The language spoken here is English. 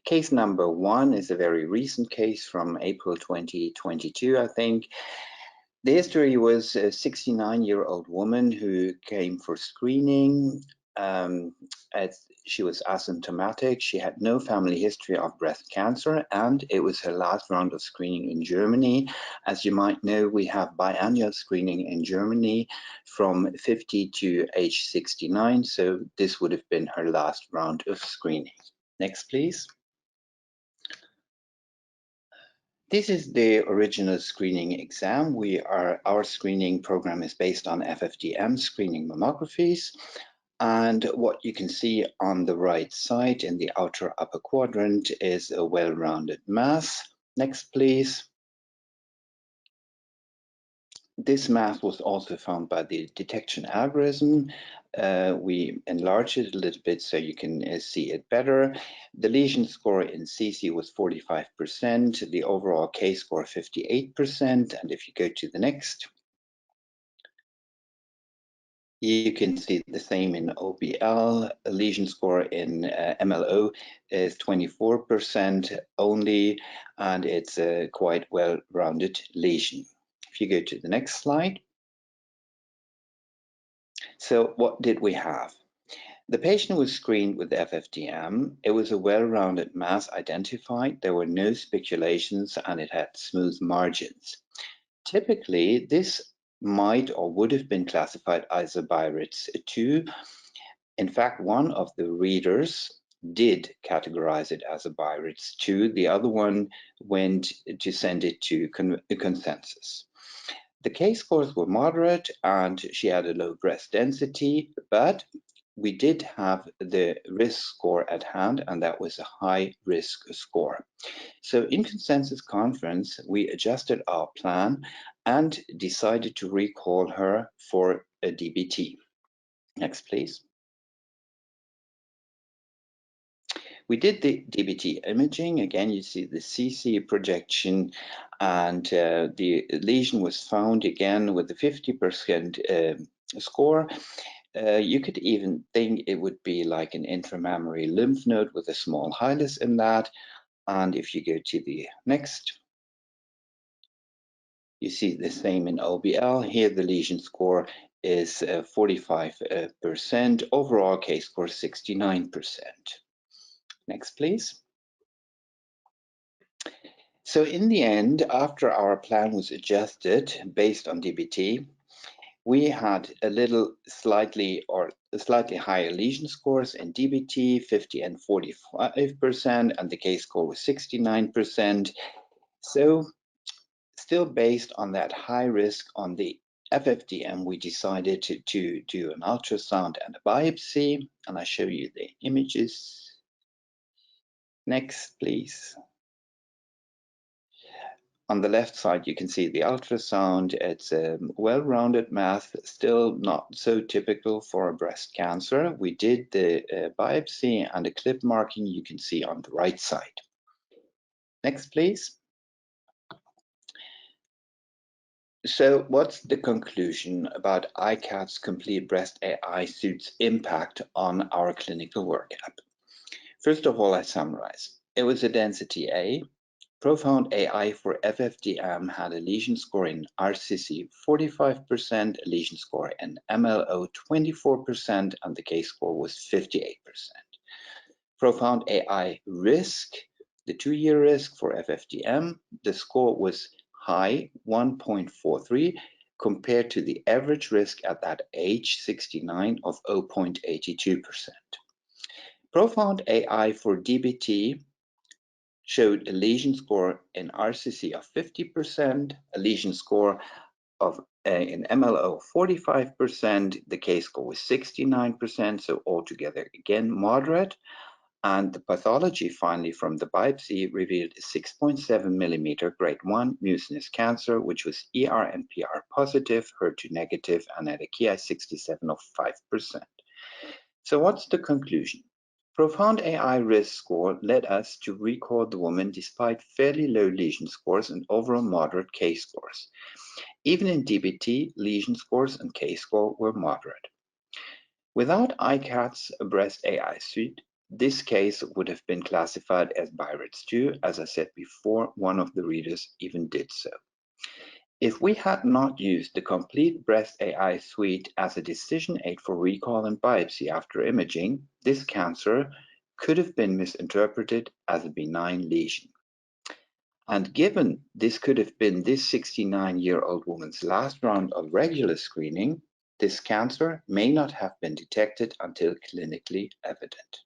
Case number 1 is a very recent case from April 2022, I think. The history was a 69-year-old woman who came for screening. She was asymptomatic. She had no family history of breast cancer, and it was her last round of screening in Germany. As you might know, we have biannual screening in Germany from 50 to age 69, so this would have been her last round of screening. Next, please. This is the original screening exam. Our screening program is based on FFDM screening mammographies. And what you can see on the right side in the outer upper quadrant is a well-rounded mass. Next, please. This mass was also found by the detection algorithm. We enlarged it a little bit so you can see it better. The lesion score in CC was 45%, the overall K-score 58%, and if you go to the next, you can see the same in OBL. A lesion score in MLO is 24% only, and it's a quite well-rounded lesion. If you go to the next slide. So what did we have? The patient was screened with FFDM. It was a well-rounded mass identified. There were no speculations and it had smooth margins. Typically, this might or would have been classified as a BI-RITS 2. In fact, one of the readers did categorize it as a BI-RITS 2. The other one went to send it to consensus. The K-scores were moderate and she had a low breast density, but we did have the risk score at hand, and that was a high risk score. So in consensus conference, we adjusted our plan and decided to recall her for a DBT. Next, please. We did the DBT imaging. Again, you see the CC projection, and the lesion was found again with a 50% score. You could even think it would be like an intramammary lymph node with a small hilus in that. And if you go to the next, you see the same in OBL. Here the lesion score is 45%, overall K-score 69%. Next, please. So in the end, after our plan was adjusted based on DBT, we had slightly higher lesion scores in DBT, 50 and 45%, and the K-score was 69%. So still based on that high risk on the FFDM, we decided to do an ultrasound and a biopsy, and I show you the images. Next, please. On the left side, you can see the ultrasound. It's a well-rounded mass, still not so typical for a breast cancer. We did the biopsy and a clip marking you can see on the right side. Next, please. So what's the conclusion about iCAD's complete breast AI suite's impact on our clinical workup? First of all, I summarize. It was a density A. Profound AI for FFDM had a lesion score in RCC 45%, a lesion score in MLO 24%, and the K-score was 58%. Profound AI risk, the 2-year risk for FFDM, the score was high, 1.43, compared to the average risk at that age, 69, of 0.82%. Profound AI for DBT showed a lesion score in RCC of 50%, a lesion score of in MLO 45%, the K-score was 69%, so altogether again moderate. And the pathology finally from the biopsy revealed a 6.7 millimeter grade 1 mucinous cancer, which was ER and PR positive, HER2 negative, and had a Ki-67 of 5%. So what's the conclusion? Profound AI risk score led us to recall the woman despite fairly low lesion scores and overall moderate K-scores. Even in DBT, lesion scores and K-score were moderate. Without iCAD's breast AI suite, This case would have been classified as Byret's 2, as I said before, one of the readers even did so. If we had not used the complete breast AI suite as a decision aid for recall and biopsy after imaging, this cancer could have been misinterpreted as a benign lesion. And given this could have been this 69-year-old woman's last round of regular screening, this cancer may not have been detected until clinically evident.